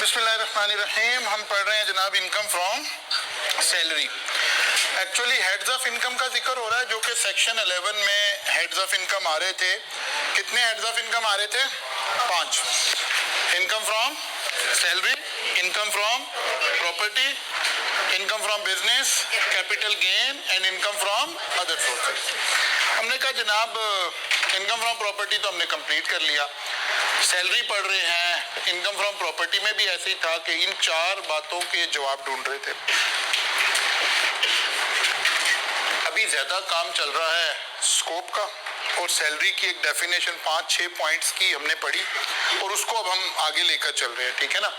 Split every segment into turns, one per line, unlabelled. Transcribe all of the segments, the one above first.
बिस्मिल्लाहिर्रहमानिर्रहीम। हम पढ़ रहे हैं जनाब income from salary. Actually heads of income का जिक्र हो रहा है जो कि सेक्शन 11 में हेड्स ऑफ इनकम आ रहे थे। कितने हेड्स ऑफ इनकम आ रहे थे? 5। Income from salary, income from property, income from business, capital gain and income from other sources. हमने कहा जनाब इनकम फ्रॉम प्रॉपर्टी तो हमने कंप्लीट कर लिया, सैलरी पढ़ रहे हैं, इनकम फ्रॉम प्रॉपर्टी में भी ऐसे ही था कि इन 4 बातों के जवाब ढूंढ रहे थे। अभी ज्यादा काम चल रहा है स्कोप का और सैलरी की एक डेफिनेशन 5-6 पॉइंट्स की हमने पढ़ी और उसको अब हम आगे लेकर चल रहे हैं, ठीक है ना।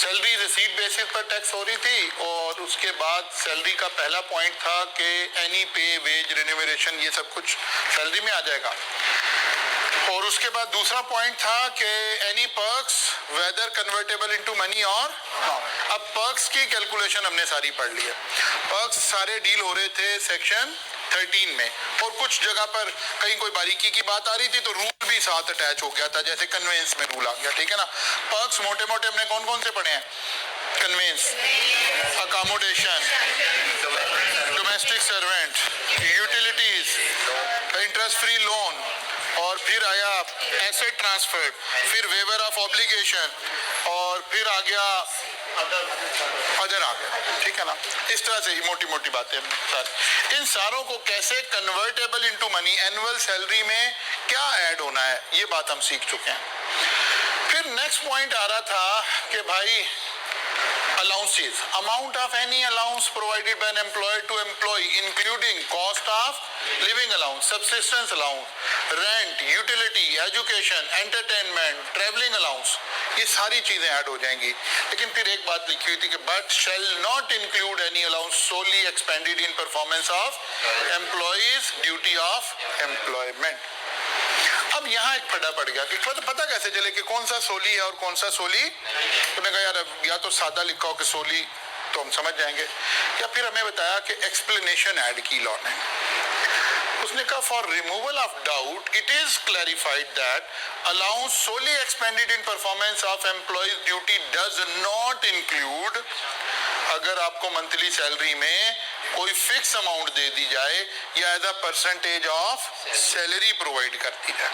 सैलरी रिसीट बेसिस पर टैक्स हो रही थी और उसके बाद सैलरी का पहला पॉइंट था कि एनी पे, वेज, रिन्यूमरेशन ये सब कुछ सैलरी में आ जाएगा। और उसके बाद दूसरा पॉइंट था कि any perks whether convertible into money और नॉट। अब पर्क्स की कैलकुलेशन हमने सारी पढ़ ली है। पर्क्स सारे डील हो रहे थे सेक्शन 13 में और कुछ जगह पर कहीं कोई बारीकी की बात आ रही थी तो रूल भी साथ अटैच हो गया था, जैसे कन्वेंस में रूल आ गया, ठीक है ना। पर्क्स मोटे मोटे हमने कौन कौन से पढ़े हैं? Conveyance, accommodation, domestic servant, utilities, interest free loan, और फिर आया एसेट ट्रांसफर, फिर वेवर ऑफ ऑब्लिगेशन और फिर आ गया अदर आ गया, ठीक है ना। इस तरह से मोटी मोटी बातें सर। इन सारों को कैसे convertible into money, annual salary में क्या ऐड होना है, ये बात हम सीख चुके हैं। फिर नेक्स्ट पॉइंट आ रहा था कि भाई allowances, amount of any allowance provided by an employer to employee including cost of living allowance, subsistence allowance, rent, utility, education, entertainment, traveling allowance, ये सारी चीजें ऐड हो जाएंगी। लेकिन फिर एक बात लिखी हुई थी कि but shall not include any allowance solely expended in performance of employees duty of employment। अब यहाँ एक फटा पड़ गया कि पता कैसे चले कि कौन सा सोली है और कौन सा सोली। उन्होंने कहा यार या तो सादा लिखा हो कि सोली तो हम समझ जाएंगे, या फिर हमें बताया कि एक्सप्लेनेशन ऐड की लॉ ने। उसने कहा for removal of doubt it is clarified that allowance solely expended in performance of employee's duty does not include, अगर आपको मंथली सैलरी में कोई फिक्स अमाउंट दे दी जाए या as a percentage of salary provide करती है।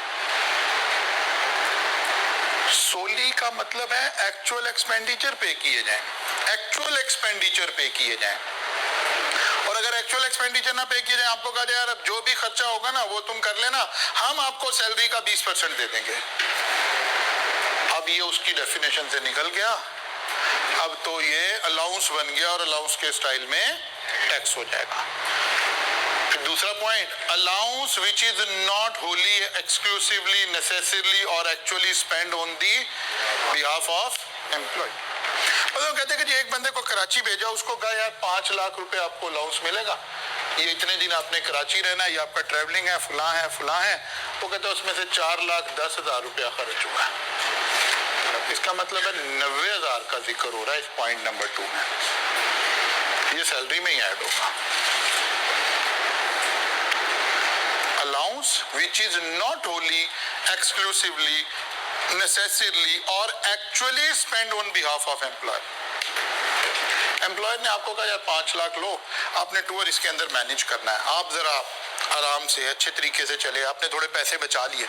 सोली का मतलब है एक्चुअल एक्सपेंडिचर पे किए जाएं, एक्चुअल एक्सपेंडिचर पे किए जाएं। और अगर एक्चुअल एक्सपेंडिचर ना पे किए जाए, आपको कहा जाए यार अब जो भी खर्चा होगा ना वो तुम कर लेना, हम आपको सैलरी का 20% दे देंगे। अब ये उसकी डेफिनेशन से निकल गया, अब तो ये अलाउंस बन गया और अलाउंस के स्टाइल में टैक्स हो जाएगा। फिर दूसरा point, allowance which is not wholly exclusively necessarily और actually spend on the behalf of employ. मतलब कहते हैं कि एक बंदे को कराची भेजा, उसको कहा यार 5 लाख रुपए आपको अलाउंस मिलेगा, ये इतने दिन आपने कराची रहना है, ये आपका ट्रेवलिंग है, फुला है फुला है। वो कहते हैं उसमें से 4,10,000 रुपया खर्च हुआ। इसका मतलब है 90,000 का जिक्र हो रहा है इस पॉइंट नंबर 2 में, ये सैलरी में ही ऐड होगा। Allowance which is not wholly exclusively necessarily और actually spend on behalf of employer. Employer ने आपको कहा यार 5 लाख लो, आपने टूर इसके अंदर मैनेज करना है, आप जरा आराम से अच्छे तरीके से चले, आपने थोड़े पैसे बचा लिए,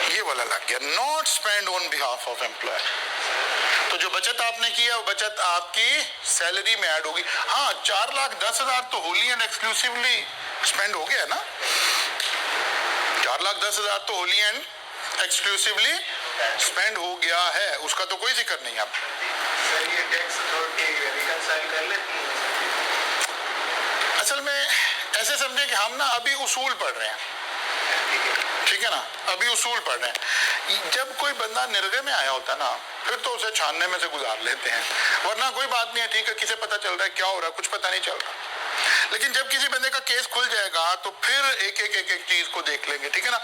ये वाला लग गया not spend on behalf of employer. तो जो बचत आपने की है वो बचत आपकी सैलरी में ऐड होगी। हाँ, 4,10,000 तो होली एंड एक्सक्लूसिवली स्पेंड हो गया ना, 4,10,000 तो होली एंड एक्सक्लूसिवली स्पेंड हो गया है, उसका तो कोई जिक्र नहीं। आप
ये टैक्स अथॉरिटी रिकंसाइल कर लेती है।
असल में ऐसे समझे कि हम ना अभी उसूल पढ़ रहे हैं, ठीक है ना, अभी उसूल पढ़ रहे हैं। जब कोई बंदा निर्गे में आया होता है ना, फिर तो उसे छानने में से गुजार लेते हैं, वरना कोई बात नहीं है, ठीक है, किसे पता चल रहा है क्या हो रहा है, कुछ पता नहीं चल रहा। लेकिन जब किसी बंदे का केस खुल जाएगा तो फिर एक एक चीज को देख लेंगे, ठीक है ना।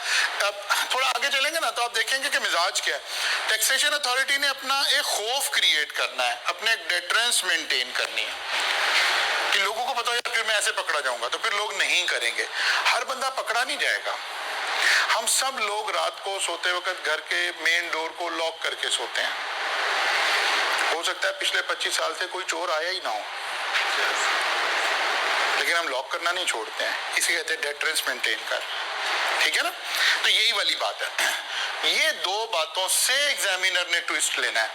अब थोड़ा आगे चलेंगे ना तो आप देखेंगे कि मिजाज क्या है। टैक्सेशन अथॉरिटी ने अपना एक खौफ क्रिएट करना है, अपने डेटरेंस मेंटेन करनी है कि लोगों को पता है फिर मैं ऐसे पकड़ा जाऊंगा, तो फिर लोग नहीं करेंगे। हर बंदा पकड़ा नहीं जाएगा। हम सब लोग रात को सोते वक्त घर के मेन डोर को लॉक करके सोते हैं, हो सकता है पिछले 25 साल से कोई चोर आया ही ना हो, लेकिन हम लॉक करना नहीं छोड़ते हैं, इसे कहते हैं डेटरेंस मेंटेन कर, ठीक है ना। तो यही वाली बात है, ये दो बातों से एग्जामिनर ने ट्विस्ट लेना है।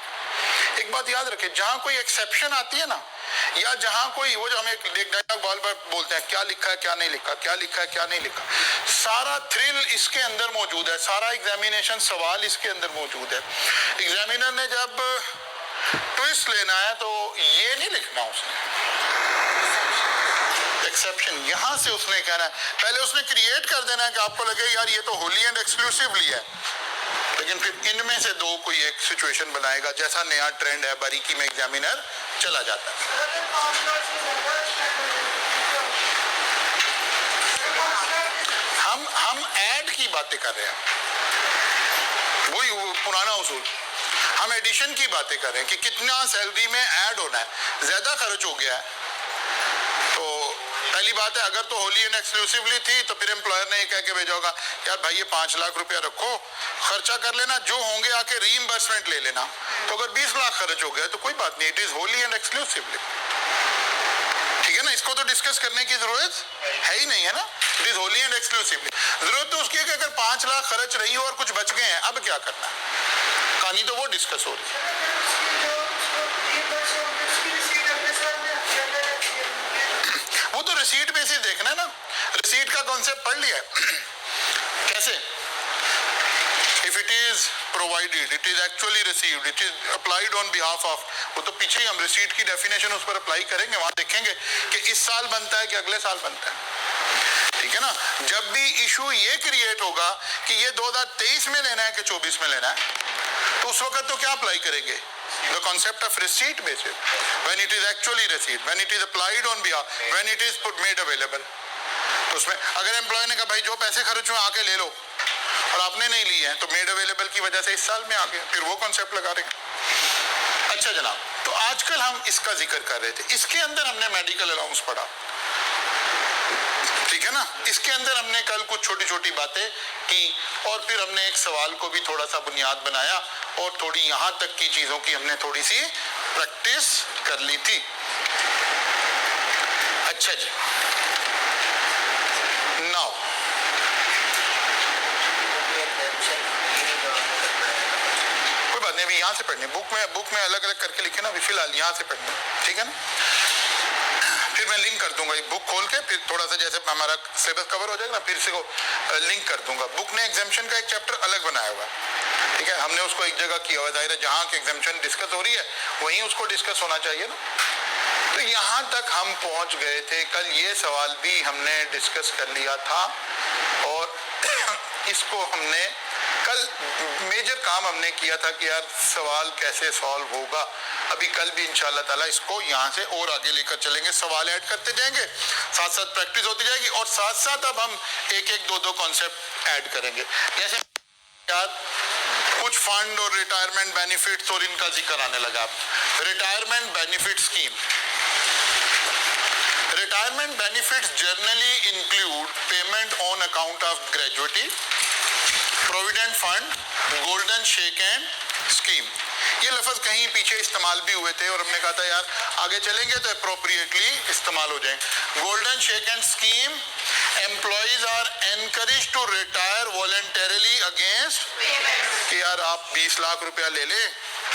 एक बात याद रखें, जहां कोई एक्सेप्शन आती है ना, या जहां कोई वो जो हमें एक डायलॉग बार बार बोलते हैं क्या लिखा है क्या नहीं लिखा, क्या लिखा है क्या नहीं लिखा, सारा थ्रिल इसके अंदर मौजूद है, सारा एग्जामिनेशन सवाल इसके अंदर मौजूद है। एग्जामिनर ने जब ट्विस्ट लेना है तो ये नहीं लिखना उसने एक्सेप्शन, यहां से उसने कहना है, पहले उसने क्रिएट कर देना है कि आपको लगे यार ये तो होली एंड एक्सक्लूसिवली है, लेकिन फिर इनमें से दो कोई एक सिचुएशन बनाएगा, जैसा नया ट्रेंड है बारीकी में एग्जामिनर चला जाता है। हम ऐड की बातें कर रहे हैं, वही पुराना उसूल, हम एडिशन की बातें कर रहे हैं कि कितना सैलरी में ऐड होना है, ज्यादा खर्च हो गया है। तो पहली बात है, अगर तो होली एंड एक्सक्लूसिवली थी तो फिर एम्प्लॉयर ने ये कह के भेजा होगा यार भाई ये 5 लाख रुपया रखो, खर्चा कर लेना, जो होंगे आके रीइंबर्समेंट ले लेना। तो अगर 20 लाख खर्च हो गया तो कोई बात नहीं, it is Holi and exclusively, ठीक है ना। इसको तो डिस्कस करने की जरूरत है ही नहीं है ना, it is Holi and exclusively. जरूरत तो उसकी है कि अगर 5 लाख खर्च रही हो और कुछ बच गए हैं, अब क्या करना है, कहानी तो वो डिस्कस हो रही है। वो तो रिसीट बेसिस देखना है ना, रिसीट का कॉन्सेप्ट पढ़ लिया कैसे, if it is provided, it is actually received, it is applied on behalf of, वो तो पीछे ही हम रिसीट की डेफिनेशन उस पर अप्लाई करेंगे, वहां देखेंगे कि इस साल बनता है कि अगले साल बनता है, ठीक है ना। जब भी इशू ये क्रिएट होगा कि ये 2023 में लेना है कि 24 में लेना है, तो उस वक्त तो क्या अप्लाई करेंगे, the concept of receipt basis, when it is actually received, when it is applied on behalf, when it is made available। तो उसमें अगर एम्प्लॉय ने कहा भाई जो पैसे खर्च हुए आके ले लो, और आपने नहीं लिए हैं, तो मेड अवेलेबल की वजह से इस साल में आ गए, फिर वो कॉन्सेप्ट लगा रहे हैं। अच्छा जनाब, तो आजकल हम इसका जिक्र कर रहे थे, इसके अंदर हमने मेडिकल अलाउंस पढ़ा, ठीक है ना। इसके अंदर हमने कल कुछ छोटी छोटी बातें की, और फिर हमने एक सवाल को भी थोड़ा सा बुनियाद बनाया, और थोड़ी यहां तक की चीजों की हमने थोड़ी सी प्रैक्टिस कर ली थी। अच्छा जी, नाउ कोई बात नहीं, अभी यहां से पढ़ने, बुक में अलग अलग करके लिखे ना, अभी फिलहाल यहां से पढ़ने, ठीक है ना। फिर मैं लिंक कर दूंगा, बुक खोल के फिर थोड़ा सा जैसे हमारा सिलेबस कवर हो जाएगा ना, फिर से को लिंक कर दूंगा। बुक ने एग्जाम्पशन का एक चैप्टर अलग बनाया हुआ है, ठीक है, हमने उसको एक जगह किया हुआ, जाहिर है जहाँ की एग्जाम्पशन डिस्कस हो रही है वहीं उसको डिस्कस होना चाहिए ना। तो यहाँ तक हम पहुँच गए थे, कल ये सवाल भी हमने डिस्कस कर लिया था, और इसको हमने कल मेजर काम हमने किया था कि यार सवाल कैसे सॉल्व होगा। अभी कल भी इंशाल्लाह ताला इसको यहाँ से और आगे लेकर चलेंगे, सवाल ऐड करते जाएंगे, साथ साथ प्रैक्टिस होती जाएगी, और साथ साथ अब हम एक एक दो कॉन्सेप्ट ऐड करेंगे। जैसे यार कुछ फंड और रिटायरमेंट बेनिफिट्स और इनका जिक्र आने लगा। Retirement benefit scheme, retirement benefits generally include payment on account of gratuity, provident fund, golden shake hand scheme. ये लफ्ज कहीं पीछे इस्तेमाल भी हुए थे, और हमने कहा था यार आगे चलेंगे तो अप्रोप्रिएटली इस्तेमाल हो जाएंगे। Golden shake hand scheme, employees are encourage to retire voluntarily against, कि यार आप 20 लाख रुपया ले ले,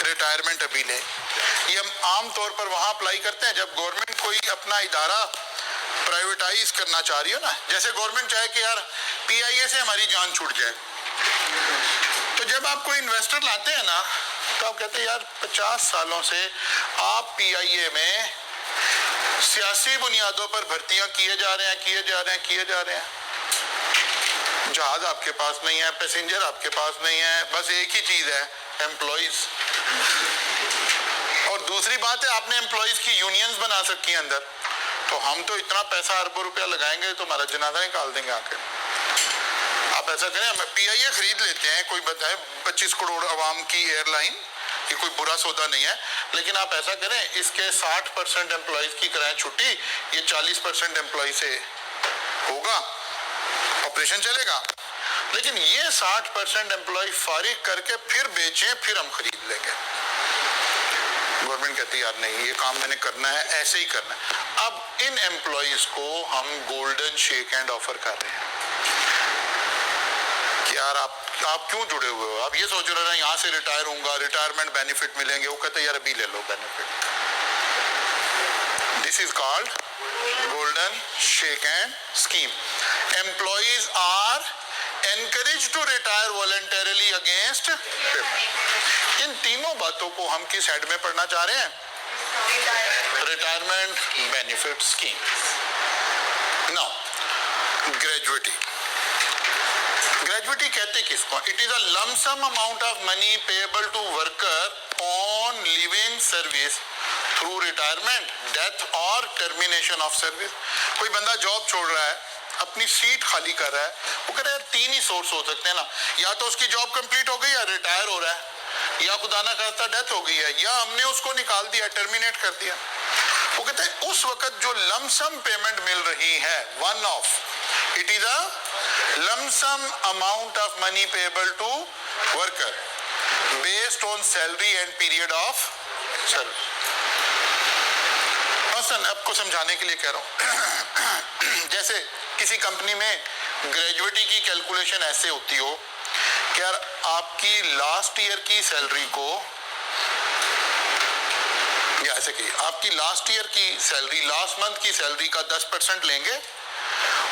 रिटायरमेंट अभी ले। ये हम आम तौर पर वहां अप्लाई करते हैं जब गवर्नमेंट कोई अपना इदारा प्राइवेटाइज करना चाह रही हो ना, जैसे गवर्नमेंट चाहे कि यार पीआईए से हमारी जान छूट जाए, तो जब आप कोई इन्वेस्टर लाते हैं ना, तो आप कहते हैं यार 50 सालों से आप पीआईए में सियासी बुनियादों पर भर्तियां किए जा रहे हैं, जहाज आपके पास नहीं है, पैसेंजर आपके पास नहीं है, बस एक ही चीज है, एम्प्लॉइज। और दूसरी बात है आपने एम्प्लॉइज की यूनियंस बना सकती है अंदर, तो हम तो इतना पैसा अरबों रुपया लगाएंगे तो हमारा जनाजा निकाल देंगे आके। आप ऐसा करें, हम पीआईए खरीद लेते हैं, कोई बताए 25 करोड़ आवाम की एयरलाइन, ये कोई बुरा सौदा नहीं है, लेकिन आप ऐसा करें इसके 60% एम्प्लॉइज की कराएं छुट्टी, ये 40% एम्प्लॉय से होगा, ऑपरेशन चलेगा, लेकिन ये 60% एम्प्लॉय फारिग करके फिर बेचें, फिर हम खरीद लेंगे। मैनेजमेंट कहती है यार नहीं ये काम मैंने करना है, ऐसे ही करना है। अब इन एम्प्लॉइज को हम गोल्डन शेक हैंड ऑफर कर रहे हैं कि यार आप क्यों जुड़े हुए हो, आप ये सोच रहे हैं यहाँ से रिटायर होऊंगा, रिटायरमेंट बेनिफिट मिलेंगे, वो कहते हैं यार अभी ले लो benefit. This is called golden shake hand scheme. Employees are encouraged to retire voluntarily against payment। इन तीनों बातों को हम किस हेड में पढ़ना चाह रहे हैं? Retirement benefit scheme. Now gratuity, gratuity कहते किसको? It is a lump sum amount of money payable to worker on leaving service through retirement, death और टर्मिनेशन ऑफ सर्विस। कोई बंदा जॉब छोड़ रहा है, अपनी सीट खाली कर रहा है, वो कह रहा है तीन ही सोर्स हो सकते हैं ना, या तो उसकी जॉब कंप्लीट हो गई या रिटायर हो रहा है, या खुदा ना खास्ता डेथ हो गई है, या हमने उसको निकाल दिया, टर्मिनेट कर दिया। वो कहते हैं उस वक्त जो लमसम पेमेंट मिल रही है one off, it is a lump sum amount of money payable to worker based on salary and period of service. आपको समझाने के लिए कह रहा हूं जैसे किसी कंपनी में ग्रेजुएटी की कैलकुलेशन ऐसे होती हो कि यार आपकी लास्ट ईयर की सैलरी को, या ऐसे कि आपकी लास्ट ईयर की सैलरी, लास्ट मंथ की सैलरी का 10% लेंगे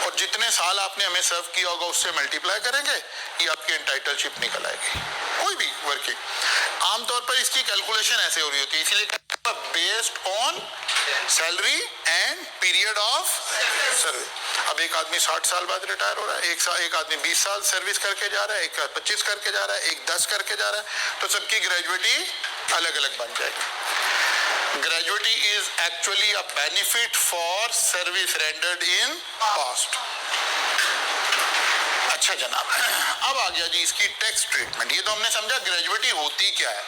और जितने साल आपने हमें सर्व किया होगा उससे मल्टीप्लाई करेंगे, ये आपकी एंटाइटलशिप निकल आएगी। कोई भी वर्किंग, आमतौर पर इसकी कैलकुलेशन ऐसे हो रही होती है, इसीलिए based on salary and period of service. अब एक आदमी 60 साल बाद रिटायर हो रहा है, एक आदमी 20 साल सर्विस करके जा रहा है, एक 25 करके जा रहा है, एक 10 करके जा रहा है, तो सबकी ग्रेजुएटी अलग अलग बन जाएगी। Gratuity is actually a benefit for service rendered in past. अच्छा जनाब, अब आ गया जी इसकी टैक्स ट्रीटमेंट। ये तो हमने समझा ग्रेजुएटी होती क्या है,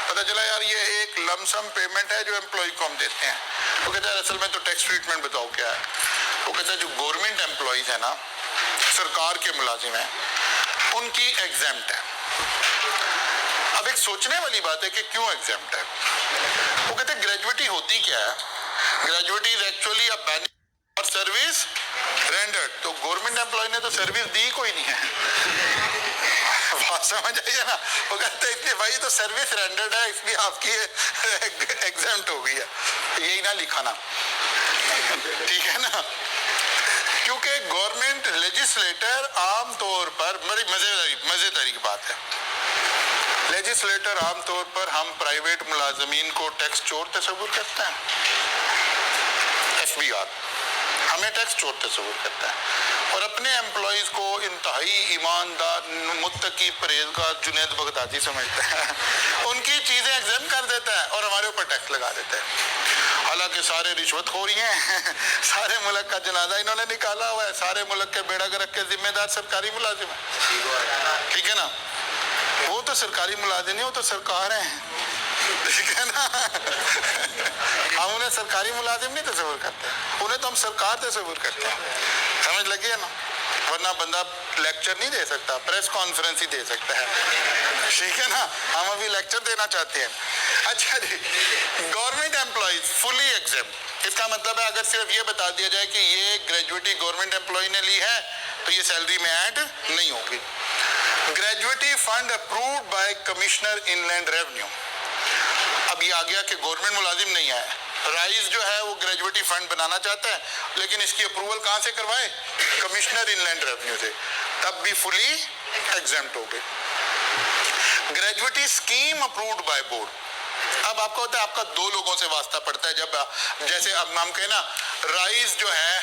पता चला यार ये एक लमसम पेमेंट है जो एम्प्लॉय को हम देते हैं। वो कहता है असल में तो टैक्स ट्रीटमेंट बताओ क्या है। वो कहता है जो गवर्नमेंट एम्प्लॉयज है ना, सरकार के मुलाजिम हैं, उनकी एग्जेम्प्ट है। अब एक सोचने वाली बात है कि क्यों एग्जेम्प्ट है। वो कहते हैं ग्रेजुएटी होती क्या है? Gratuity is actually a benefit for service rendered. तो गवर्नमेंट एम्प्लॉय ने तो सर्विस दी कोई नहीं है बात समझ आई है ना। वो कहते हैं इसलिए भाई तो सर्विस रेंडर्ड है, इसलिए आपकी एग्जेम्प्ट हो गई है। यही ना लिखा ना, ठीक है ना, क्योंकि गवर्नमेंट लेजिस्लेटर आमतौर पर, बड़ी मजेदारी की बात है, लेजिस्लेटर आमतौर पर हम प्राइवेट मुलाजमीन को टैक्स चोर तस्वुर करते हैं। FBR हमें टैक्स चोर तस्वुर करता है और अपने एम्प्लॉयज को इंतहाई ईमानदार, मुत्तकी, परहेजगार, जुनैद बगदादी समझता है। उनकी चीजें एग्जाम कर देता है और हमारे ऊपर टैक्स लगा देता है। हालांकि सारे रिश्वतखोरी हैं सारे मुल्क का जनाजा इन्होंने निकाला हुआ है, सारे मुल्क के बेड़ा गर्क के जिम्मेदार सरकारी मुलाजिम है, ठीक है ना। वो तो सरकारी मुलाजिम नहीं, वो तो सरकार है, ठीक है ना हम उन्हें सरकारी मुलाजिम नहीं तस्वुर करते, उन्हें तो हम सरकार तस्वुर करते हैं। समझ लगी है ना, वरना बंदा लेक्चर नहीं दे सकता, प्रेस कॉन्फ्रेंस ही दे सकता है, ठीक है ना। हम अभी लेक्चर देना चाहते हैं। अच्छा जी, गवर्नमेंट एम्प्लॉइज फुली एग्जेम्प्ट। इसका मतलब है अगर सिर्फ ये बता दिया जाए कि ये ग्रेजुएटी गवर्नमेंट एम्प्लॉय ने ली है तो ये सैलरी में ऐड नहीं होगी। Gratuity fund approved by commissioner inland revenue. अब ये आ गया कि गवर्नमेंट मुलाजिम नहीं है, राइज जो है वो ग्रेजुएटी फंड बनाना चाहता है, लेकिन इसकी अप्रूवल कहाँ से करवाए? कमिश्नर इनलैंड रेवेन्यू से, तब भी फुली एग्जेम्प्ट हो गए। Gratuity scheme approved by board. अब आपको होता है आपका दो लोगों से वास्ता पड़ता है, जब जैसे अब हम कहें ना राइज जो है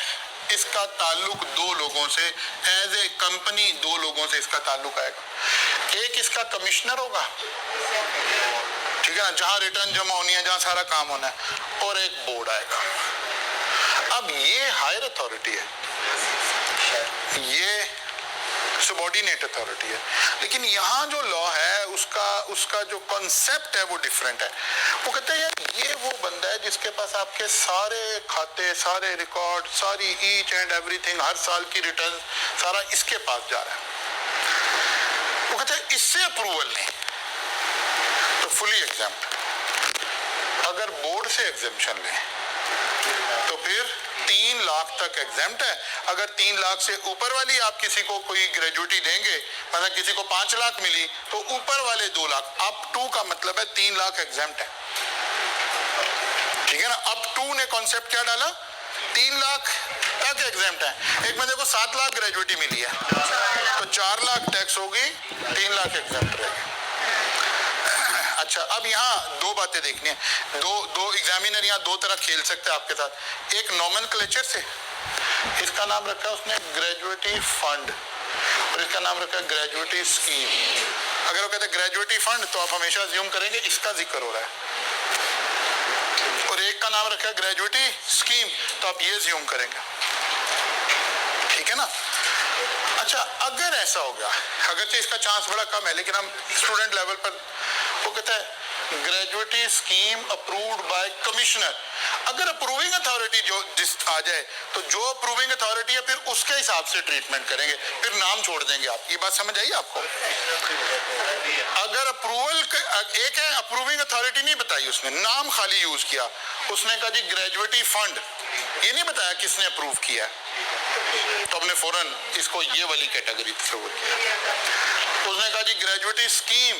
इसका ताल्लुक दो लोगों से, एज ए कंपनी दो लोगों से इसका ताल्लुक आएगा। एक इसका कमिश्नर होगा, ठीक है ना, जहां रिटर्न जमा होनी है, जहां सारा काम होना है, और एक बोर्ड आएगा। अब ये हायर अथॉरिटी है, ये सबऑर्डिनेट अथॉरिटी है, लेकिन यहाँ जो लॉ है उसका जो कॉन्सेप्ट है वो डिफरेंट है। वो कहते हैं यार ये वो बंदा है जिसके पास आपके सारे खाते, सारे रिकॉर्ड, सारी ईच एंड एवरीथिंग, हर साल की रिटर्न, सारा इसके पास जा रहा है। वो कहते हैं इससे अप्रूवल नहीं तो फुली एग्जाम्प्ट। अगर बोर्ड से एग्जेम्पशन लें तो फिर 3 लाख तक एग्जेम्प्ट है। अगर 3 लाख से ऊपर वाली आप किसी को कोई ग्रेजुएटी देंगे, मतलब किसी को 5 लाख मिली तो ऊपर वाले 2 लाख, अप टू का मतलब है 3 लाख एग्जेम्प्ट है, ठीक है ना। अप टू ने कॉन्सेप्ट क्या डाला, 3 लाख तक एग्जेम्प्ट है। एक बंदे को 7 लाख ग्रेजुएटी मिली है तो 4 लाख टैक्स होगी, 3 लाख एग्जेम्प्ट रहेगा। अच्छा, अब यहाँ 2 बातें देखनी है। दो एग्जामिनर यहाँ 2 तरह खेल सकते हैं आपके साथ। एक नॉमेनक्लेचर से, इसका नाम रखा है उसने ग्रेजुएटी फंड और इसका नाम रखा है ग्रेजुएटी स्कीम। अगर वो कहते हैं ग्रेजुएटी फंड तो आप हमेशा अज्यूम करेंगे इसका जिक्र हो रहा है, और एक का नाम रखा है ग्रेजुएटी स्कीम तो आप ये अज्यूम करेंगे, ठीक है ना। अच्छा, अगर ऐसा हो गया, अगरचे इसका चांस बड़ा कम है लेकिन हम स्टूडेंट लेवल पर, वो कहता है gratuity scheme approved by commissioner. अगर अप्रूविंग अथॉरिटी जो जिस आ जाए तो जो अप्रूविंग अथॉरिटी है फिर उसके हिसाब से ट्रीटमेंट करेंगे, फिर नाम छोड़ देंगे आप। ये बात समझ आई आपको। अगर अप्रूवल एक है, अप्रूविंग अथॉरिटी नहीं बताई उसने, नाम खाली यूज किया। उसने कहा जी ग्रेजुएटी फंड, ये नहीं बताया किसने अप्रूव किया, तो हमने फौरन इसको ये वाली कैटेगरी तस्वीर किया। उसने कहा जी ग्रेजुएटी स्कीम,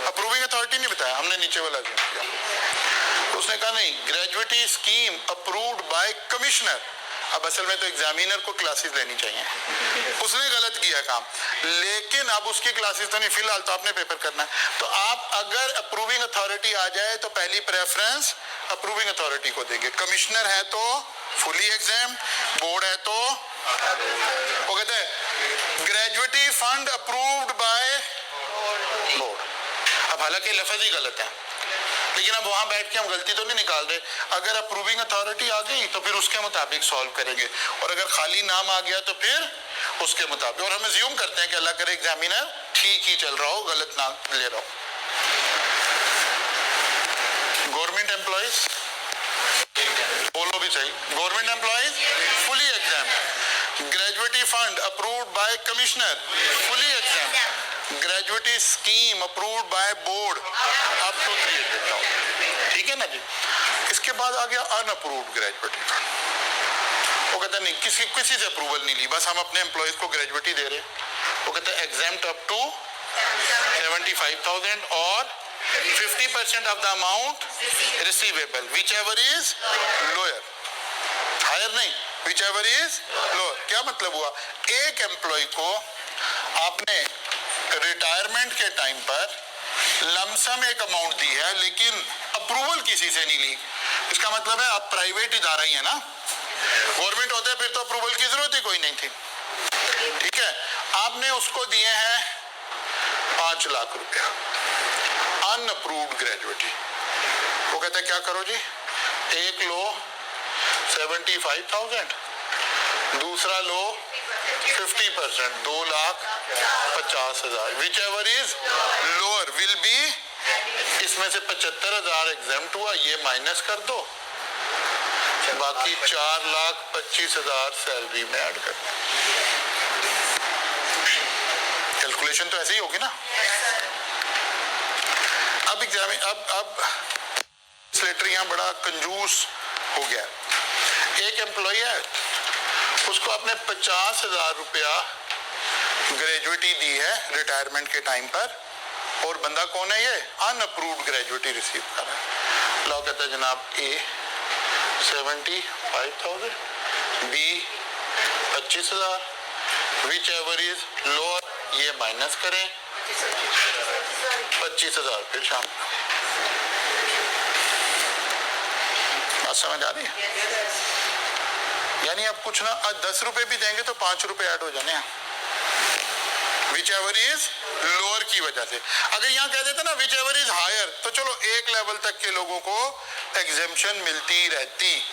अप्रूविंग अथॉरिटी नहीं बताया, हमने नीचे वाला किया। उसने कहा नहीं, gratuity scheme approved by commissioner. अब असल में तो एग्जामिनर को क्लासेस लेनी चाहिए, उसने गलत किया काम, लेकिन अब उसकी क्लासेस तो नहीं, फिलहाल तो आपने पेपर करना है। तो आप अगर अप्रूविंग अथॉरिटी आ जाए तो पहली प्रेफरेंस अप्रूविंग अथॉरिटी को देंगे। कमिश्नर है तो फुली एग्जाम, बोर्ड है तो वो कहते हैं gratuity fund approved by board. अब हालांकि लफ्ज ही गलत है लेकिन अब वहां बैठ के हम गलती तो नहीं निकाल रहे। अगर अप्रूविंग अथॉरिटी आ गई तो फिर उसके मुताबिक सॉल्व करेंगे, और अगर खाली नाम आ गया तो फिर उसके मुताबिक। और हम अज्यूम करते हैं कि अल्लाह करे एग्जामिनर ठीक ही चल रहा हो, गलत ना ले रहा हो। गवर्नमेंट एम्प्लॉइज, बोलो भी सही, government employees fully exempt, gratuity fund approved by commissioner fully exempt, gratuity scheme approved by board up to 300,000, ठीक है ना जी। इसके बाद आ गया अनअप्रूव्ड ग्रेजुएटी फंड। वो कहता नहीं किसी से अप्रूवल नहीं ली, बस हम अपने एम्प्लॉयज को ग्रेजुएटी दे रहे। वो कहता है एग्जाम्प्ट अप टू 75,000 और 50% of the amount receivable whichever is lower, higher नहीं, विच एवर इज लोअर। क्या मतलब हुआ, एक एम्प्लॉय को आपने रिटायरमेंट के टाइम पर लमसम एक अमाउंट दी है लेकिन अप्रूवल किसी से नहीं ली। इसका मतलब है आप प्राइवेट इदारा ही है ना, गवर्नमेंट होते फिर तो अप्रूवल की जरूरत ही कोई नहीं थी, ठीक है। आपने उसको दिए हैं 5 लाख रुपया, अनअप्रूव्ड ग्रेजुएटी। वो कहता है क्या करो जी, एक लो 75,000, दूसरा लो 50%, 2,50,000, which ever is lower will be, इसमें से 75,000 एग्जाम्प्ट हुआ, ये माइनस कर दो, बाकी 4,25,000 सैलरी में ऐड कर दो। कैलकुलेशन तो ऐसे ही होगी ना। अब एग्जाम अब लेटर यहाँ बड़ा कंजूस हो गया। एक एम्प्लॉय है, उसको आपने 50,000 रुपया ग्रेजुएटी दी है रिटायरमेंट के टाइम पर, और बंदा कौन है, ये अनअप्रूव्ड ग्रेजुएटी रिसीव कर रहा है। लॉ कहता है जनाब A 75,000, B 25,000, whichever is lower, ये माइनस करें 25,000 फिर शाम। बात समझ आ रही है? यानी आप कुछ ना 10 रुपए भी देंगे तो 5 रुपए ऐड हो जाने हैं, विच एवर इज लोअर की वजह से। अगर यहाँ कह देते ना विच एवर इज हायर, तो चलो एक लेवल तक के लोगों को एग्जेम्पशन मिलती रहती,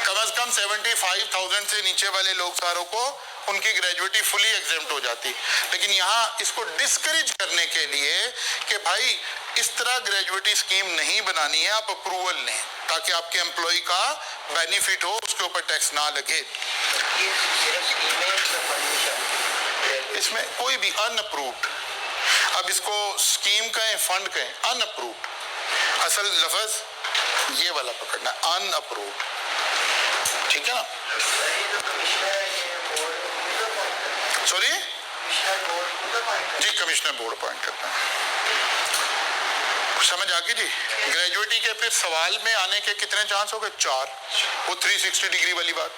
कम से कम 75,000 से नीचे वाले लोग सारों को उनकी ग्रेजुएटी फुली एग्जेम्प्ट हो जाती। लेकिन यहाँ इसको डिस्करेज करने के लिए कि भाई इस तरह ग्रेजुएटी स्कीम नहीं बनानी है, आप अप्रूवल लें ताकि आपके एम्प्लॉय का बेनिफिट हो, उसके ऊपर टैक्स ना लगे। इसमें कोई भी अनअप्रूव्ड, अब इसको स्कीम कहें फंड कहें, अनअप्रूव्ड, असल लफ्ज ये वाला पकड़ना, अनअप्रूव्ड, ठीक है ना। सॉरी जी, कमिश्नर बोर्ड अपॉइंट करता है। समझ आ गई जी। ग्रेजुएटी के फिर सवाल में आने के कितने चांस हो गए? 4। वो 360 डिग्री वाली बात,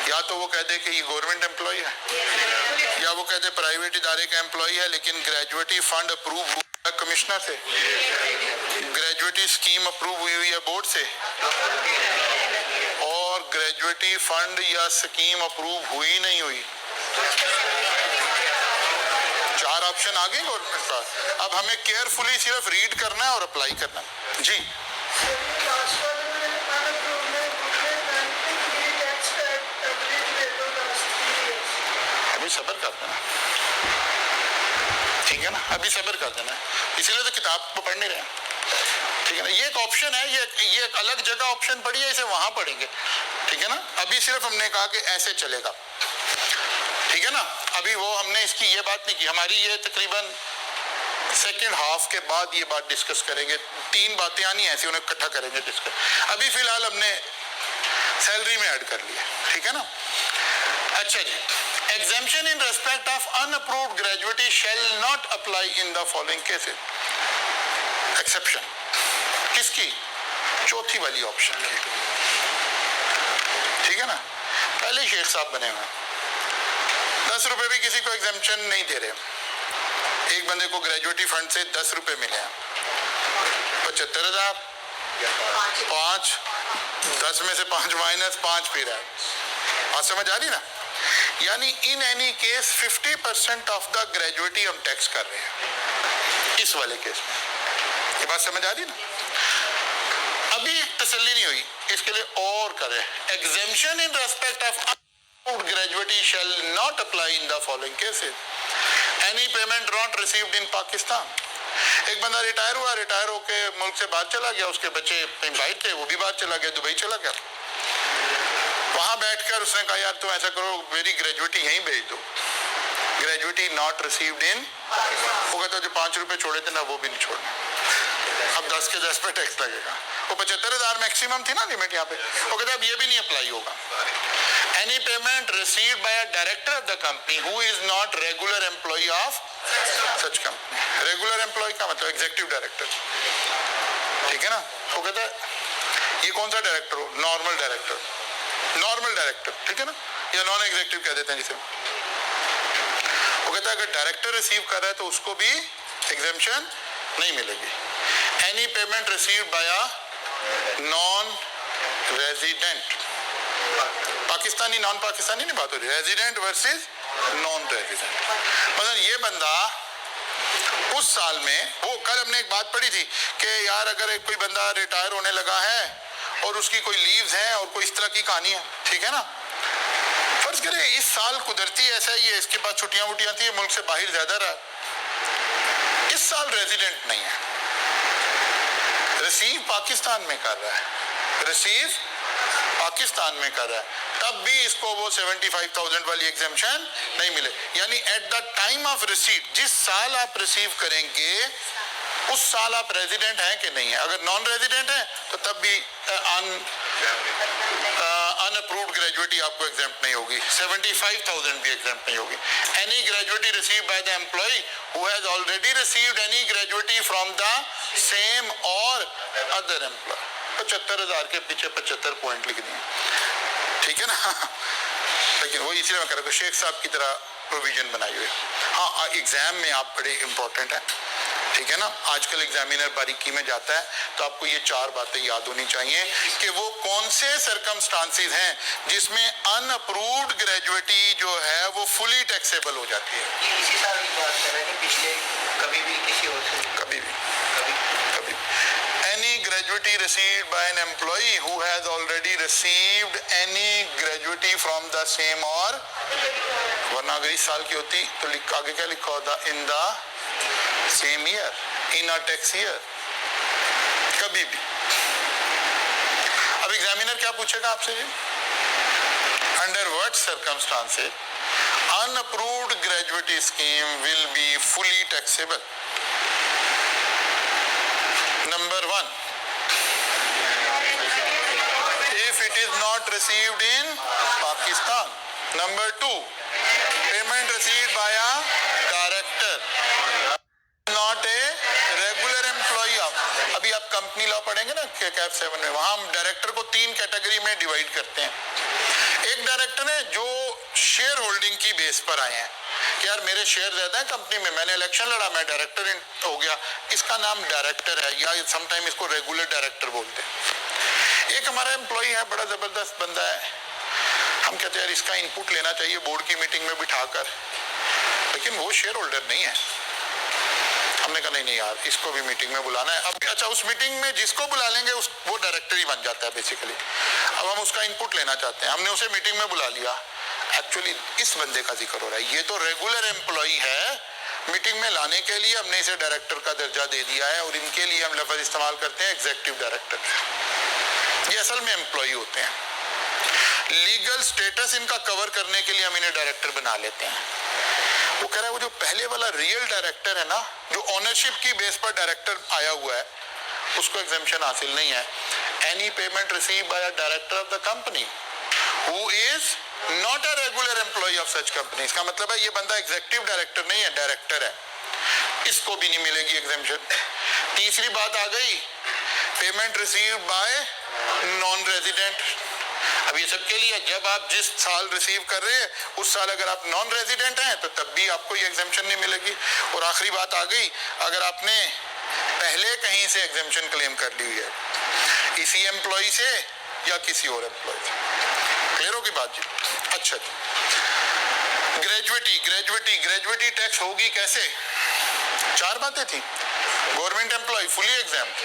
या तो वो कह दे कि ये गवर्नमेंट एम्प्लॉय है, या वो कह दे प्राइवेट इदारे का एम्प्लॉय है लेकिन ग्रेजुएटी फंड अप्रूव हुआ है कमिश्नर से, ग्रेजुएटी स्कीम अप्रूव हुई हुई है बोर्ड से, और ग्रेजुएटी फंड या स्कीम अप्रूव हुई नहीं हुई। 4 ऑप्शन आ गए गवर्नमेंट पास। अब हमें केयरफुली सिर्फ रीड करना है और अप्लाई करना है जी। अभी सब्र कर देना, ठीक है ना, अभी सब्र कर देना, इसीलिए तो किताब को पढ़ नहीं रहे, ठीक है ना। ये एक ऑप्शन है, ये एक अलग जगह ऑप्शन पड़ी है, इसे वहां पढ़ेंगे, ठीक है ना। अभी सिर्फ हमने कहा कि ऐसे चलेगा, ठीक है ना। अभी वो हमने इसकी ये बात नहीं की, हमारी ये तकरीबन सेकंड हाफ के बाद ये बात डिस्कस करेंगे। 3 बातें आनी ऐसी, उन्हें इकट्ठा करेंगे डिस्कस। अभी फिलहाल हमने सैलरी में ऐड कर लिया, ठीक है ना। अच्छा जी, exemption in respect of unapproved gratuity shall not apply in the following cases. Exception किसकी? चौथी वाली ऑप्शन की, ठीक है ना। पहले शेख साहब बने हुए, 10 रुपए भी किसी को एग्जेम्पशन नहीं दे रहे। एक बंदे को ग्रेजुएटी फंड से 10 रुपए मिले हैं, 75,000, 5, 10 में से 5 माइनस 5 फिर है। आज समझ आ रही ना। यानी in any case 50% of the gratuity हम टैक्स कर रहे हैं इस वाले केस में। ये बात समझ आ रही ना। अभी तसल्ली नहीं हुई, इसके लिए और करें। Exemption in respect of gratuity shall not apply in the following cases. Any payment not received in Pakistan. एक बंदा रिटायर हुआ, रिटायर होके मुल्क से बाहर चला गया, उसके बच्चे कहीं बाहर थे, वो भी बाहर चला गया, दुबई चला गया। वहां बैठकर उसने कहा यार तुम ऐसा करो, मेरी ग्रेजुएटी यहीं भेज दो, ग्रेजुएटी नॉट रिसीव्ड इन। वो कहता जो 5 रुपए छोड़े थे ना वो भी नहीं छोड़ना, अब 10 के 10 पे टैक्स लगेगा। वो 75,000 मैक्सिमम थी ना लिमिट यहाँ पे। वो कहता अब ये भी नहीं अप्लाई होगा। Any payment received by a director of the company who is not regular employee of such company. Regular employee का मतलब executive director, ठीक है ना। वो कहता है ये कौन सा डायरेक्टर हो? नॉर्मल डायरेक्टर, नॉर्मल डायरेक्टर, ठीक है ना, या नॉन एग्जीक्यूटिव कह देते हैं जिसे। वो कहता है अगर डायरेक्टर रिसीव कर रहा है तो उसको भी एग्जेम्पशन नहीं मिलेगी। Any payment received by a non resident, Pakistani non Pakistani नहीं बात हो रही, रेजिडेंट वर्सेस नॉन रेजिडेंट। मतलब ये बंदा उस साल में, वो कल हमने एक बात पढ़ी थी कि यार अगर कोई बंदा रिटायर होने लगा है और उसकी कोई लीव्स हैं और कोई इस तरह की कहानी है, ठीक है ना। फर्ज करें इस साल कुदरती ऐसा ही है, इसके पास छुट्टियां वुट्टियां थी, मुल्क से बाहर ज्यादा रहा, इस साल रेजिडेंट नहीं है, रिसीव पाकिस्तान में कर रहा है, रिसीव पाकिस्तान में कर रहा है, तब भी इसको वो 75,000 वाली एग्जेम्पशन नहीं मिले। यानी eight the time of receipt, जिस साल आप रिसीव करेंगे उस साल आप रेजिडेंट हैं कि नहीं है। अगर नॉन रेजिडेंट है तो तब भी अनअप्रूव्ड ग्रेजुएटी आपको एग्जेम्प्ट नहीं होगी, 75,000 भी एग्जेम्प्ट नहीं होगी। Any gratuity receive by the employee who has already received any gratuity from the same और अदर एम्प्लॉय। 75,000 के पीछे 75 पॉइंट लिख दिए, ठीक है ना। लेकिन वो इसलिए मैं कह रहा हूँ शेख साहब की तरह प्रोविजन बनाई हुई। हाँ, एग्जाम में आप बड़े इंपॉर्टेंट है, ठीक है ना। आजकल एग्जामिनर बारीकी में जाता है तो आपको ये 4 बातें याद होनी चाहिए कि वो कौन से सर्कमस्टांसेस हैं जिसमें अनअप्रूव्ड ग्रेजुएटी जो है वो फुली टैक्सेबल हो जाती है।
इसी साल की बात कर रहे हैं, पिछले कभी भी किसी और से
कभी भी any gratuity received by an employee who has already received any gratuity from the same or, वरना अगर इस साल की होती तो आगे क्या लिखा होता? in the same year, in a tax year, कभी भी। अब एग्जामिनर क्या पूछेगा आपसे जी? under what circumstances unapproved gratuity scheme will be fully taxable? Number 1, received in Pakistan. Number 2, payment received by a director, not a regular employee of. अभी आप company law पढ़ेंगे ना कैप 7 में, वहां हम डायरेक्टर को 3 कैटेगरी में डिवाइड करते हैं. एक डायरेक्टर है जो शेयर होल्डिंग की बेस पर आए हैं कि यार मेरे शेयर ज्यादा है कंपनी में, मैंने इलेक्शन लड़ा, मैं डायरेक्टर हो गया, इसका नाम डायरेक्टर है, या समटाइम इसको रेगुलर डायरेक्टर बोलते हैं. एक हमारा एम्प्लॉई है, बड़ा जबरदस्त बंदा है, हम कहते हैं यार इसका इनपुट लेना चाहिए बोर्ड की मीटिंग में बिठाकर, लेकिन वो शेयर होल्डर नहीं है. हमने कहा नहीं यार इसको भी मीटिंग में बुलाना है. अब अच्छा उस मीटिंग में जिसको बुला लेंगे वो डायरेक्टर ही बन जाता है बेसिकली. अब हम उसका इनपुट लेना चाहते हैं, हमने उसे मीटिंग में बुला लिया, एक्चुअली इस बंदे का जिक्र हो रहा है, ये तो रेगुलर एम्प्लॉई है, मीटिंग में लाने के लिए हमने इसे डायरेक्टर का दर्जा दे दिया है, और इनके लिए हम लफ्ज इस्तेमाल करते हैं एग्जीक्यूटिव डायरेक्टर. ये असल में एम्प्लॉई होते हैं. लीगल स्टेटस इनका कवर करने के लिए हम इन्हें डायरेक्टर बना लेते हैं. वो कह रहा है वो जो पहले वाला रियल डायरेक्टर है ना, जो ओनरशिप की बेस पर डायरेक्टर आया हुआ है, उसको एग्जेम्पशन हासिल नहीं है. Any payment receive by a director of the company who is not a regular employee of such company. इसका मतलब है ये बंदा एग्जीक्यूटिव डायरेक्टर नहीं है, डायरेक्टर है, इसको भी नहीं मिलेगी एग्जेम्पशन. तीसरी बात आ गई, payment receive bye non resident. अब ये सबके लिए जब आप जिस साल रिसीव कर रहे हैं उस साल अगर आप नॉन रेजिडेंट हैं तो तब भी आपको ये एग्जेम्पशन नहीं मिलेगी. और आखिरी बात आ गई, अगर आपने पहले कहीं से एग्जेम्पशन क्लेम कर ली हुई है, इसी एम्प्लॉय से या किसी और एम्प्लॉय से. क्लियर होगी बात जी? अच्छा जी. ग्रेजुएटी टैक्स होगी कैसे? 4 बातें थी. Government employee fully exempt,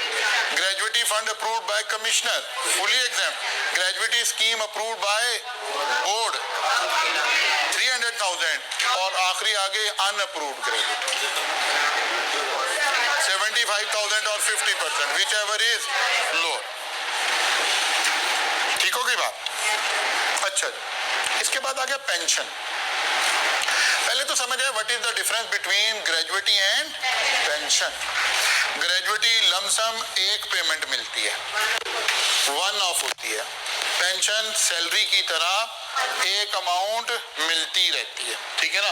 gratuity fund approved by commissioner fully exempt, gratuity scheme approved by board 300,000, और आखिरी आगे अनअप्रूव्ड ग्रेजुएटी 75,000 और 50%, विच एवर इज लोअर. ठीक हो गई बात? अच्छा, इसके बाद आ गया पेंशन. पहले तो समझ आए what is the difference between gratuity and pension. Gratuity lump sum एक पेमेंट मिलती है, वन ऑफ होती है. पेंशन सैलरी की तरह एक अमाउंट मिलती रहती है. ठीक है ना?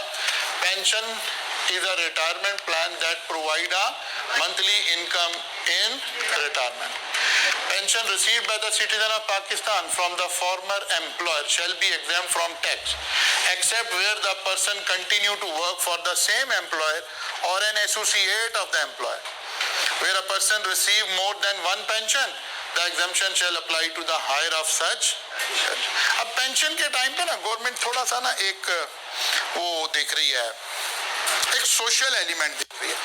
Pension is a retirement plan that provide a monthly income in retirement. Pension received by the citizen of Pakistan from the former employer shall be exempt from tax, except where the person continue to work for the same employer or an associate of the employer. Where a person receive more than one pension, the exemption shall apply to the higher of such. अब pension के time पे ना government थोड़ा सा ना एक वो देख रही है, एक सोशल एलिमेंट दिख रही है.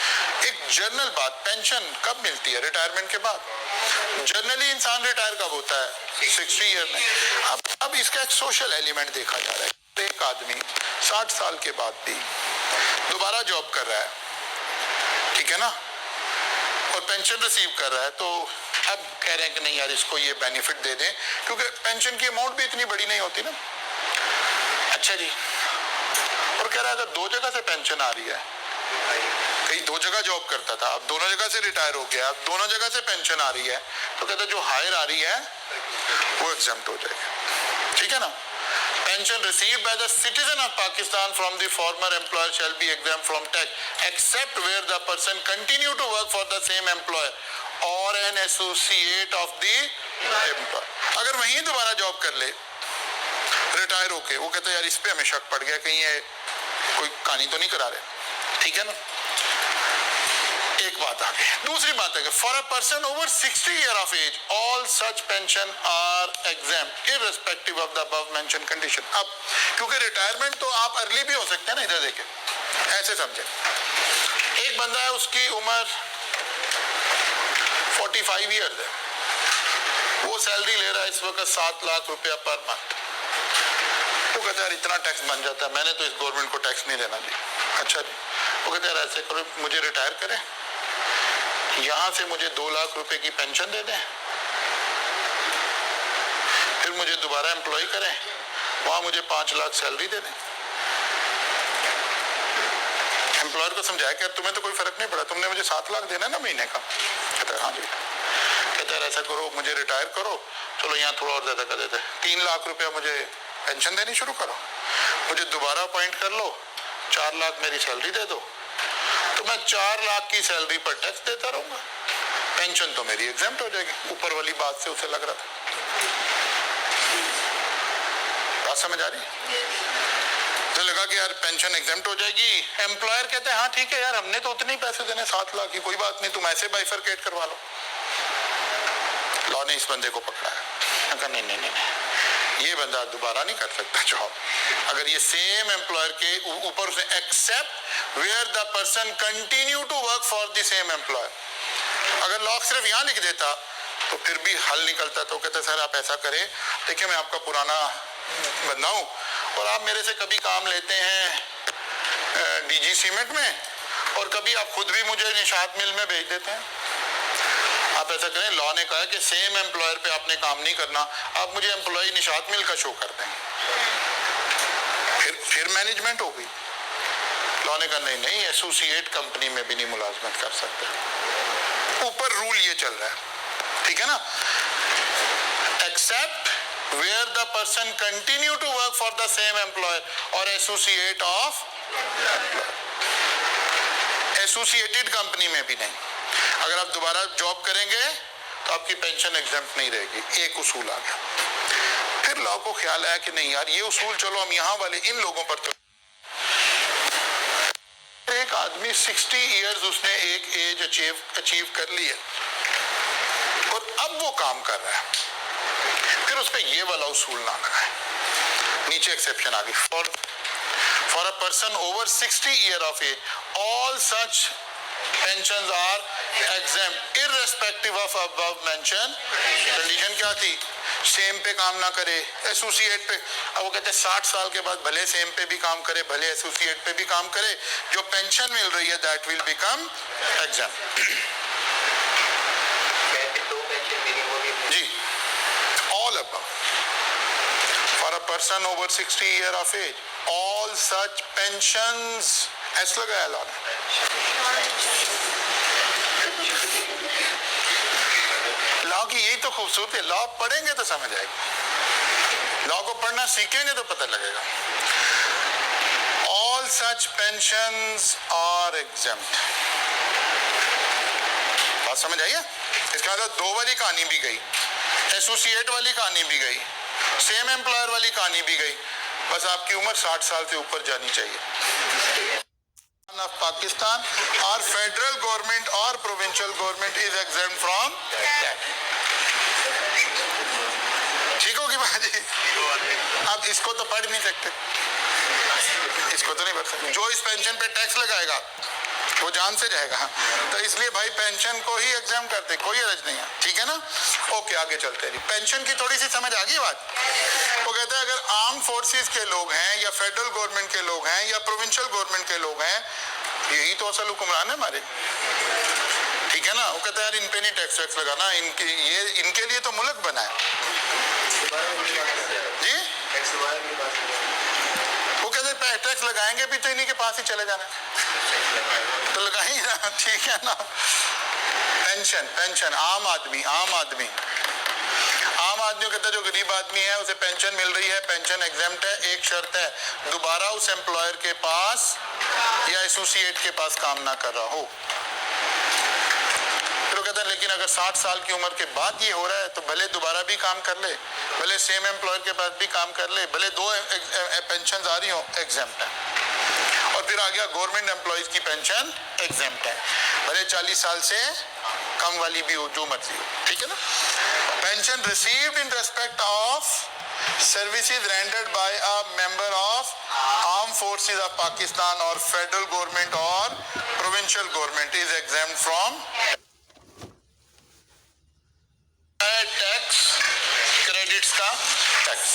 एक जनरल बात, पेंशन कब मिलती है? रिटायरमेंट के बाद. जनरली इंसान रिटायर कब होता है? 60 ईयर में. अब इसका एक सोशल एलिमेंट देखा जा रहा है. एक आदमी 60 साल के बाद भी दोबारा जॉब कर रहा है, ठीक है ना, और पेंशन रिसीव कर रहा है, तो अब कह रहे हैं कि नहीं यार इसको ये बेनिफिट दे दें, क्योंकि पेंशन की अमाउंट भी इतनी बड़ी नहीं होती ना. अच्छा जी. और कह रहा है अगर 2 जगह से पेंशन आ रही है, कहीं 2 जगह जॉब करता था, अब दोनों जगह से रिटायर हो गया, अब दोनों जगह से पेंशन आ रही है, तो कहता है जो हायर आ रही है वो एग्जम्प्ट हो जाएगी. ठीक है ना? Pension received by the citizen of Pakistan from the former employer shall be exempt from tax, except where the person continue to work for the same employer or an associate of the employer. अगर वहीं दोबारा job कर ले retire होके, वो कहते हैं यार इस पे हमें शक पड़ गया, कहीं ये कोई कहानी तो नहीं करा रहे. ठीक है ना? एक बात आ गई. दूसरी बात है कि for a person over 60 year of age all such pension are exempt irrespective of the above mention condition. अब क्योंकि रिटायरमेंट तो आप अर्ली भी हो सकते हैं ना, इधर देखें, ऐसे समझे. एक बंदा है उसकी उम्र 45 ईयर्स है, वो सैलरी ले रहा है इस वक्त 7 लाख रुपया पर मंथ. वो कहता है यार इतना टैक्स बन जाता है, मैंने तो इस गवर्नमेंट को टैक्स नहीं देना जी. अच्छा जी. वो कहते हैं यार ऐसे करो, मुझे रिटायर करें, यहाँ से मुझे 2 लाख रुपए की पेंशन दे दें, फिर मुझे दोबारा एम्प्लॉय करें, वहाँ मुझे 5 लाख सैलरी दे दें. एम्प्लॉयर को समझाया कि तुम्हें तो कोई फर्क नहीं पड़ा, तुमने मुझे 7 लाख देना है ना महीने का. कहता है हाँ जी. कहता यार ऐसा करो, मुझे रिटायर करो, चलो यहाँ थोड़ा और ज़्यादा कर देते, 3 लाख रुपया मुझे पेंशन देनी शुरू करो, मुझे दोबारा अपॉइंट कर लो, 4 लाख मेरी सैलरी दे दो, तो मैं 4 लाख की सैलरी पर टैक्स देता रहूँगा, पेंशन तो मेरी एग्जेम्प्ट हो जाएगी। ऊपर वाली बात से उसे लग रहा था, बात समझ आ रही? तो लगा कि यार पेंशन एग्जेम्प्ट हो जाएगी। एम्प्लॉयर कहते हैं हाँ ठीक है यार, हमने तो उतने ही पैसे देने, 7 लाख की, कोई बात नहीं, तुम ऐसे बाइफरकेट करवा लो। लॉ ने इस बंदे को पकड़ा है, कहा नहीं नहीं नहीं, ये बंदा दोबारा नहीं कर सकता जॉब। अगर ये सेम एम्प्लॉयर के ऊपर उसने except where the person continue to work for the same employer, अगर लॉ सिर्फ यहाँ लिख देता तो फिर भी हल निकलता। तो कहते सर आप ऐसा करें, देखिए मैं आपका पुराना बंदा हूँ और आप मेरे से कभी काम लेते हैं डीजी सीमेंट में, और कभी आप खुद भी मुझे निशात मिल में भेज देते हैं। आप ऐसा करें, लॉ ने कहा है कि सेम एम्प्लॉयर पे आपने काम नहीं करना, आप मुझे एम्प्लॉय निशात मिल का शो कर दें, फिर मैनेजमेंट होगी। लॉ ने कहा नहीं नहीं, एसोसिएट कंपनी में भी नहीं मुलाजमत कर सकते। ऊपर रूल ये चल रहा है, ठीक है ना, accept where the person continue to work for the same employer or associate of associated company में भी नहीं। अगर आप दोबारा जॉब करेंगे तो आपकी पेंशन एग्जेम्प्ट नहीं रहेगी, एक उसूल आ गया। फिर लॉ को ख्याल आया कि नहीं यार ये उसूल चलो हम यहाँ वाले इन लोगों पर तो। एक आदमी 60 इयर्स उसने एक एज अचीव कर ली है और अब वो काम कर रहा है, फिर उस पर ये वाला उसूल ना लगाए। नीचे एक्सेप्शन आ गई, for a person over 60 year of age all such pensions are exempt irrespective of above mention. Condition क्या थी? सेम पे काम ना करे, एसोसिएट पे। अब वो कहते हैं 60 साल के बाद भले सेम पे भी काम करे, भले एसोसिएट पे भी काम करे, जो पेंशन मिल रही है दैट विल बिकम एग्जेम्प्ट। जी, all above. For a person over 60 year of age, all such pensions, ऐसा लगाया लॉ ने। लॉ की यही तो खूबसूरती है, लॉ पढ़ेंगे तो समझ आएगी, लॉ को पढ़ना सीखेंगे तो पता लगेगा। All such pensions are exempt. बात समझ आई है? इसका मतलब दो वाली कहानी भी गई, एसोसिएट वाली कहानी भी गई, सेम एम्प्लॉयर वाली कहानी भी गई, बस आपकी उम्र 60 साल से ऊपर जानी चाहिए। ऑफ पाकिस्तान और फेडरल गवर्नमेंट और provincial government is exempt from tax. ठीक होगी बाजी? अब इसको तो पढ़ नहीं सकते, इसको तो नहीं पढ़ सकते। जो इस पेंशन पे टैक्स लगाएगा वो जान से जाएगा, तो इसलिए भाई पेंशन को ही एग्जाम करते, कोई हर्ज नहीं है, ठीक है ना। ओके आगे चलते हैं। पेंशन की थोड़ी सी समझ आ गई बात। वो कहते हैं अगर आर्म फोर्सेस के लोग हैं या फेडरल गवर्नमेंट के लोग हैं या प्रोविंशियल गवर्नमेंट के लोग हैं, यही तो असल हुक्मरान है हमारे, ठीक है ना। वो कहते हैं यार इन पे नहीं टैक्स वैक्स लगाना, इनके लिए तो मुल्क बना है जी। वो कहते हैं टैक्स लगाएंगे भी तो इन्हीं के पास ही चले जाना, तो लगाई ना, ठीक है ना। पेंशन आम आदमी कहता है जो गरीब आदमी है उसे पेंशन मिल रही है, पेंशन एग्जेम्प्ट है। एक शर्त है, दोबारा उस एम्प्लॉयर के पास या एसोसिएट के पास काम ना कर रहा हो। फिर वो कहता है लेकिन अगर 60 साल की उम्र के बाद ये हो रहा है तो भले दोबारा भी काम कर ले, भले सेम एम्प्लॉयर के पास भी काम कर ले, भले दो पेंशन आ रही हो, एग्जेम्प्ट है। और फिर आ गया गवर्नमेंट एम्प्लॉयज की पेंशन एग्जेम्प्ट है, भले 40 साल से कम वाली भी हो, जो मर्जी हो, ठीक है ना। Pension received in respect of services rendered by a member of arm forces of Pakistan और फेडरल गवर्नमेंट और provincial government is exempt from tax, credits का टैक्स।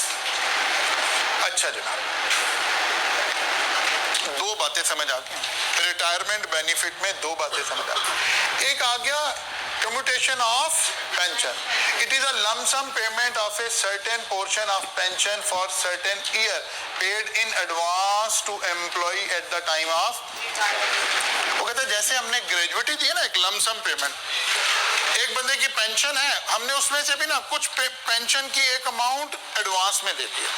अच्छा जनाब, दो बातें समझ आ गई। रिटायरमेंट बेनिफिट में दो बातें समझ आ गई। एक आ गया commutation of pension. It is a lump sum payment of a certain portion of pension for certain year paid in advance to employee at the time of. वो कहते हैं जैसे हमने ग्रेजुएटी दी है ना, एक लम सम पेमेंट, एक एक बंदे की पेंशन है, हमने उसमें से भी ना कुछ पेंशन की एक अमाउंट एडवांस में दे दिया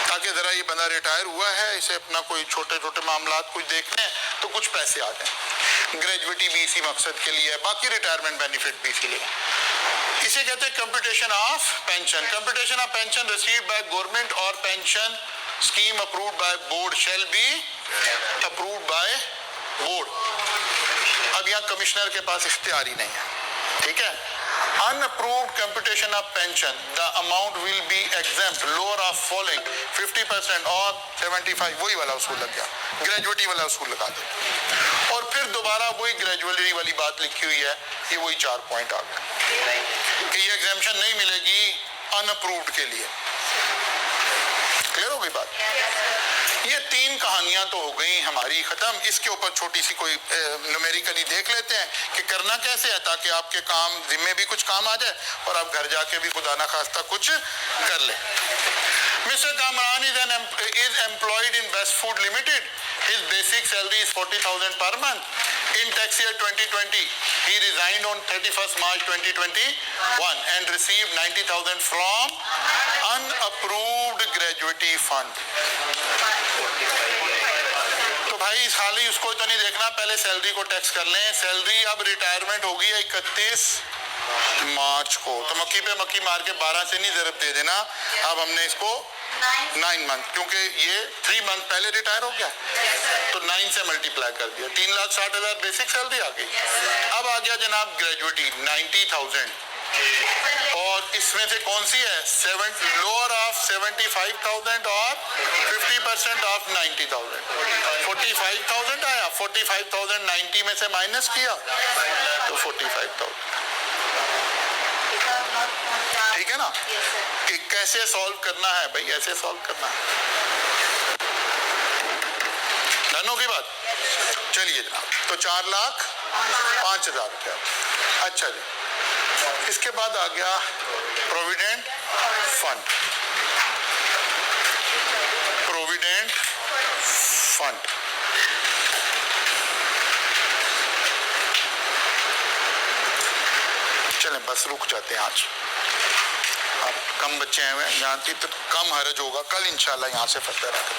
ताकि जरा ये बंदा रिटायर हुआ है, इसे अपना कोई छोटे छोटे मामला कुछ देखने हैं तो कुछ पैसे आ जाए। ग्रेजुएटी भी इसी मकसद के लिए है, बाकी रिटायरमेंट बेनिफिट भी इसीलिए। इसे कहते हैं commutation of pension. Commutation of pension received by government और pension scheme approved by board shall be approved by board. अब यहाँ कमिश्नर के पास इख्तियार ही नहीं है, ठीक है। Unapproved computation of pension, the amount will be exempt, lower of following 50% और 75, वही वाला उसूल लग गया, ग्रेजुएटी वाला उसूल लगा दो। और फिर दोबारा वही ग्रेजुएटी वाली बात लिखी हुई है, ये वही 4 पॉइंट आ गए कि ये एग्जेम्पशन नहीं मिलेगी अनअप्रूव्ड के लिए। क्लियर हो गई बात? ये 3 कहानियां तो हो गई हमारी खत्म। इसके ऊपर छोटी सी कोई न्यूमेरिकली देख लेते हैं कि करना कैसे है ताकि आपके काम जिम्मे भी कुछ काम आ जाए और आप घर जाके भी खुदा ना खास्ता कुछ कर लें। Mr. Kamran is employed in Best Food Limited. His basic salary is 40,000 per month. In tax year 2020, he resigned on 31st March 2021 and received 90,000 from unapproved gratuity fund. तो भाई खाली उसको तो नहीं देखना, पहले सैलरी को टैक्स कर लें। सैलरी अब रिटायरमेंट होगी 31 मार्च को, तो मक्खी पे मक्खी मार के 12 से नहीं जरूरत दे देना। अब हमने इसको 9 मंथ, क्योंकि ये 3 मंथ पहले रिटायर हो गया तो 9 से मल्टीप्लाई कर दिया, 3,60,000 बेसिक सैलरी आ गई। अब आ गया जनाब ग्रेजुएटी 90,000 और इसमें से कौन सी है, लोअर ऑफ 75,000 और 50% ऑफ 90,000, 45,000 आया। 45,000 90 में से माइनस किया तो 45,000, ठीक है ना। कि कैसे सॉल्व करना है भाई, ऐसे सॉल्व करना है। डन होगी बात? चलिए जनाब, तो 4,05,000 रुपया। अच्छा जी, इसके बाद आ गया प्रोविडेंट फंड। प्रोविडेंट फंड चलें बस रुक जाते हैं आज, अब कम बच्चे हैं यहाँ की तो कम हरज होगा, कल इंशाल्लाह यहाँ से फतह रखा।